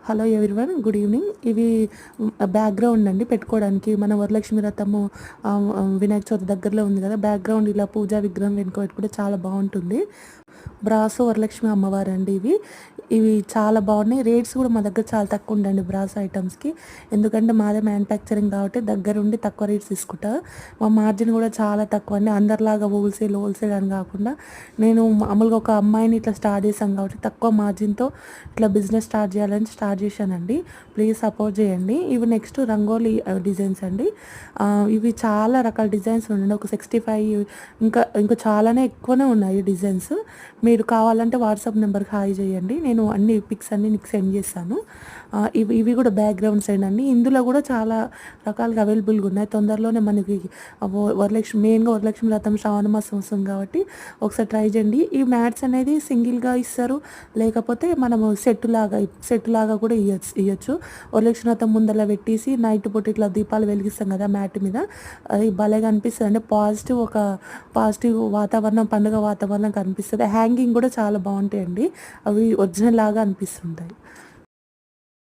Hello everyone, good evening. ఇవి background అండి పెట్టుకోవడానికి. మన వరలక్ష్మి వ్రతము వినాయక చవితి దగ్గరలో ఉంది కదా, బ్యాక్గ్రౌండ్ ఇలా పూజా విగ్రహం వెనుక పెట్టుకుంటే చాలా బాగుంటుంది. బ్రాసో వరలక్ష్మి అమ్మవారు అండి. ఇవి ఇవి చాలా బాగున్నాయి. రేట్స్ కూడా మా దగ్గర చాలా తక్కువ ఉండండి బ్రాసో ఐటమ్స్కి. ఎందుకంటే మాదే మ్యానుఫ్యాక్చరింగ్ కాబట్టి దగ్గరుండి తక్కువ రేట్స్ తీసుకుంటా. మా మార్జిన్ కూడా చాలా తక్కువ అండి. అందరిలాగా హోల్సేల్ అని కాకుండా నేను మామూలుగా ఒక అమ్మాయిని ఇట్లా స్టార్ట్ చేశాను కాబట్టి తక్కువ మార్జిన్తో ఇట్లా బిజినెస్ స్టార్ట్ చేశానండి. ప్లీజ్ సపోర్ట్ చేయండి. ఇవి నెక్స్ట్ రంగోలీ డిజైన్స్ అండి. ఇవి చాలా రకాల డిజైన్స్ ఉండండి. ఒక 65 ఇంకా చాలానే ఎక్కువనే ఉన్నాయి డిజైన్స్. మీరు కావాలంటే వాట్సాప్ నెంబర్కి హాయ్ చేయండి. నేను అన్ని పిక్స్ అన్నీ నీకు సెండ్ చేస్తాను. ఇవి కూడా బ్యాక్గ్రౌండ్ సైడ్ అండి. ఇందులో కూడా చాలా రకాలుగా అవైలబుల్గా ఉన్నాయి. తొందరలోనే మనకి మెయిన్గా వరలక్ష్మి వ్రతం శ్రావణ మాసం వస్తుంది కాబట్టి ఒకసారి ట్రై చేయండి. ఈ మ్యాట్స్ అనేది సింగిల్గా ఇస్తారు, లేకపోతే మనము సెట్ లాగా కూడా ఇవ్వచ్చు. వరలక్ష్మి వ్రతం ముందర పెట్టేసి నైట్ పూట ఇట్లా దీపాలు వెలిగిస్తాం కదా మ్యాట్ మీద, అది భలేగా అనిపిస్తుంది. అంటే పాజిటివ్ వాతావరణం, పండుగ వాతావరణం కనిపిస్తుంది. హ్యాంగింగ్ కూడా చాలా బాగుంటాయండి. అవి ఒరిజినల్ లాగా అనిపిస్తుంటాయి.